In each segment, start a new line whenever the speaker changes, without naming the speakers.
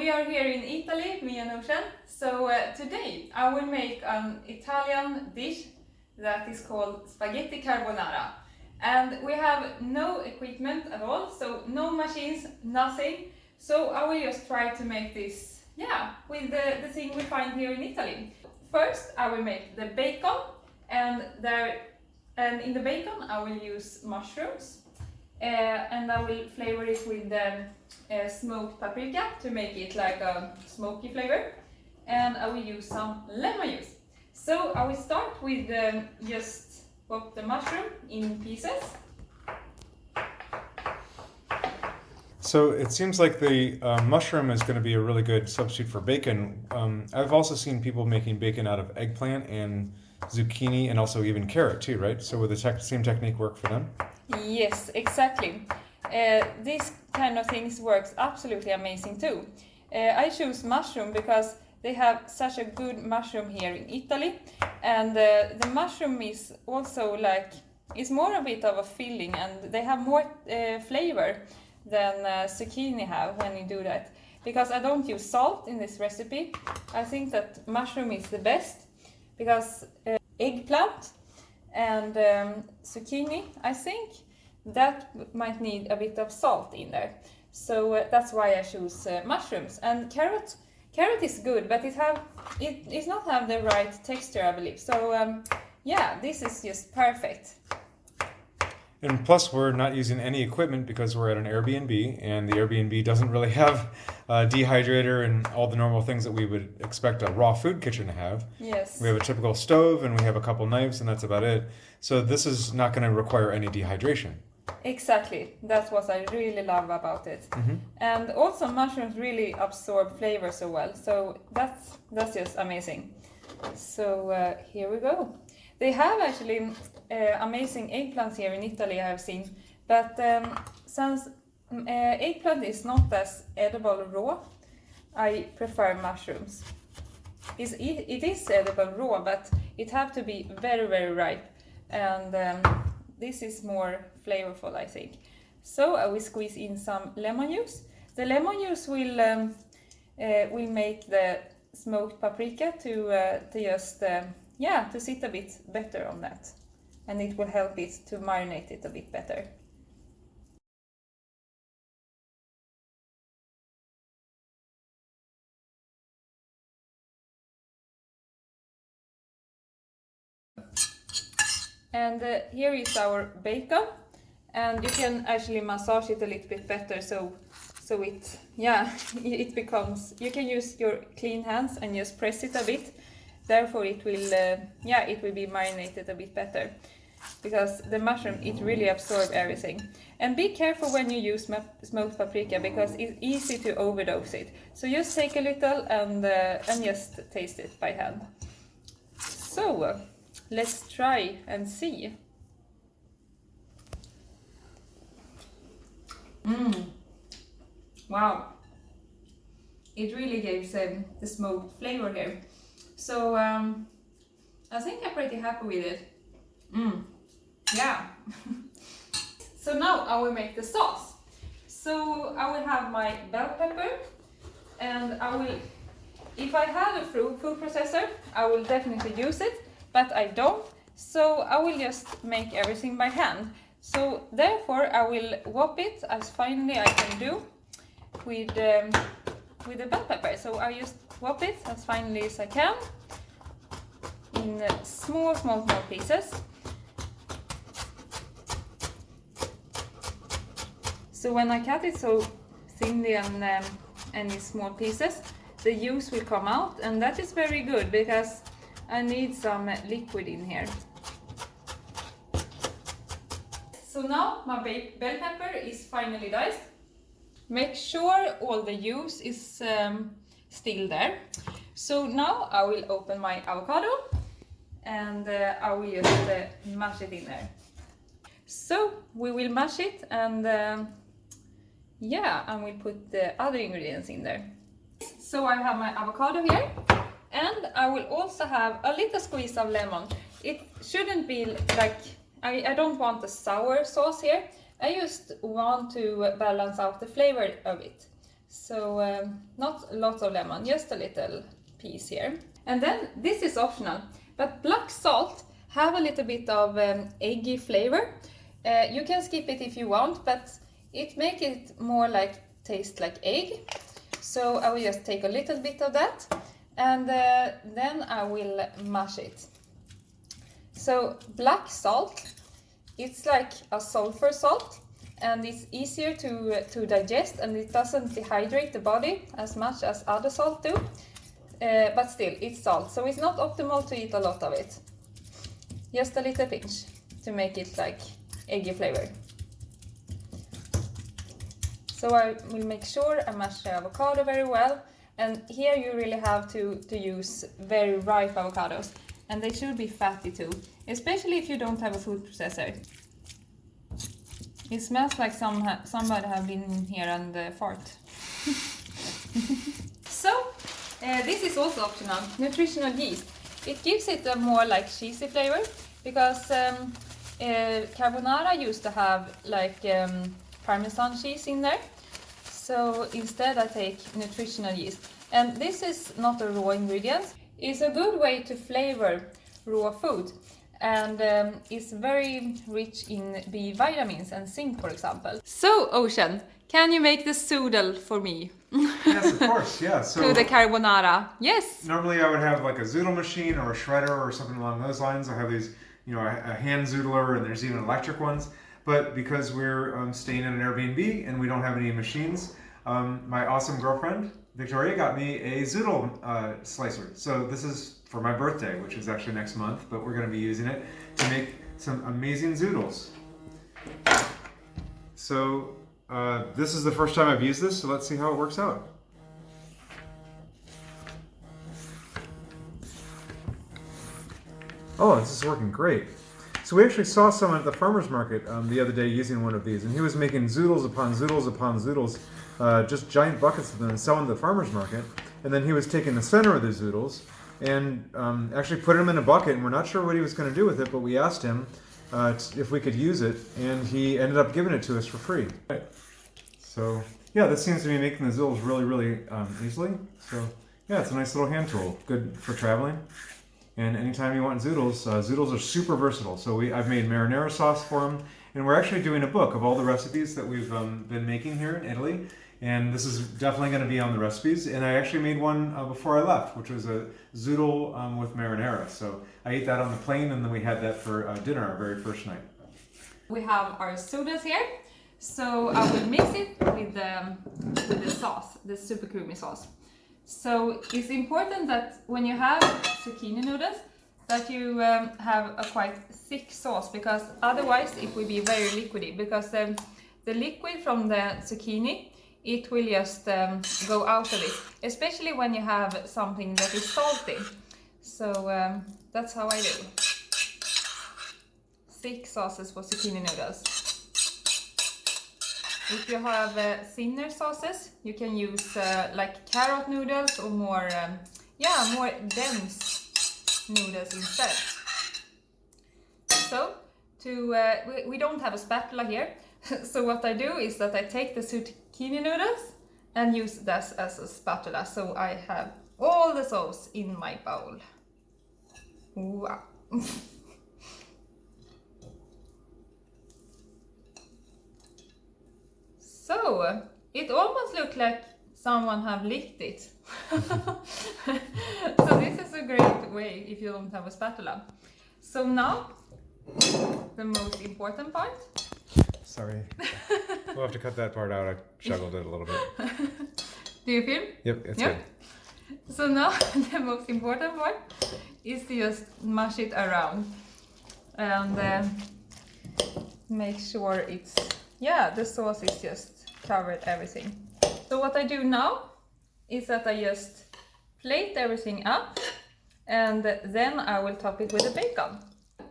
we are here in Italy, me and Ocean. So today I will make an Italian dish that is called spaghetti carbonara. And we have no equipment at all, so no machines, nothing. So I will just try to make this, with the thing we find here in Italy. First I will make the bacon, and in the bacon I will use mushrooms. And I will flavor it with smoked paprika to make it like a smoky flavor. And I will use some lemon juice. So I will start with just pop the mushroom in pieces.
So it seems like the mushroom is going to be a really good substitute for bacon. I've also seen people making bacon out of eggplant and zucchini and also even carrot too, right? So would the same technique work for them?
Yes, exactly. This kind of things works absolutely amazing too. I choose mushroom because they have such a good mushroom here in Italy, and the mushroom is also it's more a bit of a filling, and they have more flavor than zucchini have when you do that. Because I don't use salt in this recipe, I think that mushroom is the best, because eggplant and zucchini, I think that might need a bit of salt in there. So that's why I choose mushrooms. And carrot is good, but it does not have the right texture, I believe. So this is just perfect.
And plus, we're not using any equipment because we're at an Airbnb, and the Airbnb doesn't really have a dehydrator and all the normal things that we would expect a raw food kitchen to have.
Yes.
We have a typical stove, and we have a couple knives, and that's about it. So this is not going to require any dehydration.
Exactly. That's what I really love about it.
Mm-hmm.
And also mushrooms really absorb flavor so well. So that's just amazing. So here we go. They have actually amazing eggplants here in Italy, I have seen. But since eggplant is not as edible raw, I prefer mushrooms. It is edible raw, but it have to be very, very ripe. And this is more flavorful, I think. So I will squeeze in some lemon juice. The lemon juice will make the smoked paprika to just to sit a bit better on that, and it will help it to marinate it a bit better. And here is our bacon, and you can actually massage it a little bit better, so it becomes, you can use your clean hands and just press it a bit. Therefore it will be marinated a bit better, because the mushroom, it really absorbs everything. And be careful when you use smoked paprika, because it's easy to overdose it. So just take a little and just taste it by hand. So let's try and see. Wow, it really gives the smoked flavor here. So I think I'm pretty happy with it. So now I will make the sauce. So I will have my bell pepper, and if I had a food processor, I will definitely use it, but I don't. So I will just make everything by hand. So therefore I will whop it as finely I can do with the bell pepper. So I just whop it as finely as I can in small pieces. So when I cut it so thinly and in small pieces, the juice will come out, and that is very good because I need some liquid in here. So now my bell pepper is finely diced. Make sure all the juice is still there. So now I will open my avocado, and I will just mash it in there. So we will mash it, and and we'll put the other ingredients in there. So I have my avocado here, and I will also have a little squeeze of lemon. It shouldn't be like, I don't want a sour sauce here. I just want to balance out the flavor of it. So not lots of lemon, just a little piece here. And then this is optional, but black salt have a little bit of eggy flavor. You can skip it if you want, but it makes it more like taste like egg. So I will just take a little bit of that, and then I will mash it. So black salt, it's like a sulfur salt, and it's easier to digest, and it doesn't dehydrate the body as much as other salt do. But still, it's salt, so it's not optimal to eat a lot of it. Just a little pinch to make it like eggy flavor. So I will make sure I mash the avocado very well, and here you really have to use very ripe avocados, and they should be fatty too, especially if you don't have a food processor. It smells like somebody have been in here and fart. So this is also optional, nutritional yeast. It gives it a more like cheesy flavor, because carbonara used to have like Parmesan cheese in there. So instead I take nutritional yeast. And this is not a raw ingredient. It's a good way to flavor raw food. And it's very rich in B vitamins and zinc, for example. So, Ocean, can you make the zoodle for me?
Yes, of course, yeah. So
to the carbonara, yes.
normally I would have like a zoodle machine or a shredder or something along those lines. I have these, a hand zoodler, and there's even electric ones. But because we're staying in an Airbnb and we don't have any machines, my awesome girlfriend, Victoria, got me a zoodle slicer. So this is for my birthday, which is actually next month, but we're going to be using it to make some amazing zoodles. So this is the first time I've used this, so let's see how it works out. Oh, this is working great. So we actually saw someone at the farmer's market the other day using one of these, and he was making zoodles upon zoodles upon zoodles, just giant buckets of them, and selling at the farmer's market. And then he was taking the center of the zoodles and actually put them in a bucket, and we're not sure what he was going to do with it, but we asked him if we could use it, and he ended up giving it to us for free. So yeah, this seems to be making the zoodles really, really easily. So yeah, it's a nice little hand tool, good for traveling. And anytime you want zoodles, zoodles are super versatile. So I've made marinara sauce for them, and we're actually doing a book of all the recipes that we've been making here in Italy. And this is definitely going to be on the recipes. And I actually made one before I left, which was a zoodle with marinara. So I ate that on the plane, and then we had that for dinner our very first night.
We have our zoodles here. So I will mix it with the sauce, the super creamy sauce. So it's important that when you have zucchini noodles, that you have a quite thick sauce, because otherwise it will be very liquidy, because the liquid from the zucchini, it will just go out of it, especially when you have something that is salty. So that's how I do. Thick sauces for zucchini noodles. If you have thinner sauces, you can use like carrot noodles or more dense noodles instead. So we don't have a spatula here, so what I do is that I take the zucchini noodles and use this as a spatula, so I have all the sauce in my bowl. Wow. So, it almost looks like someone have licked it. So this is a great way if you don't have a spatula. So now, the most important part.
Sorry. We'll have to cut that part out. I juggled it a little bit.
Do you feel?
Yep, it's good.
So now, the most important part is to just mash it around. And make sure it's, the sauce is just covered everything. So what I do now is that I just plate everything up, and then I will top it with the bacon.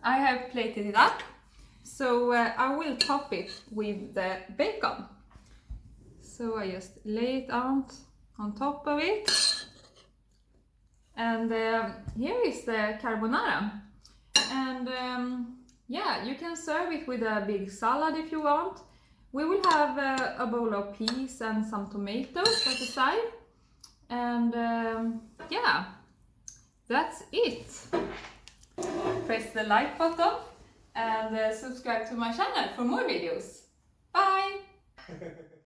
I have plated it up, so I will top it with the bacon. So I just lay it out on top of it, and here is the carbonara. And you can serve it with a big salad if you want, We will have a bowl of peas and some tomatoes at the side. And yeah, that's it. Press the like button and subscribe to my channel for more videos. Bye!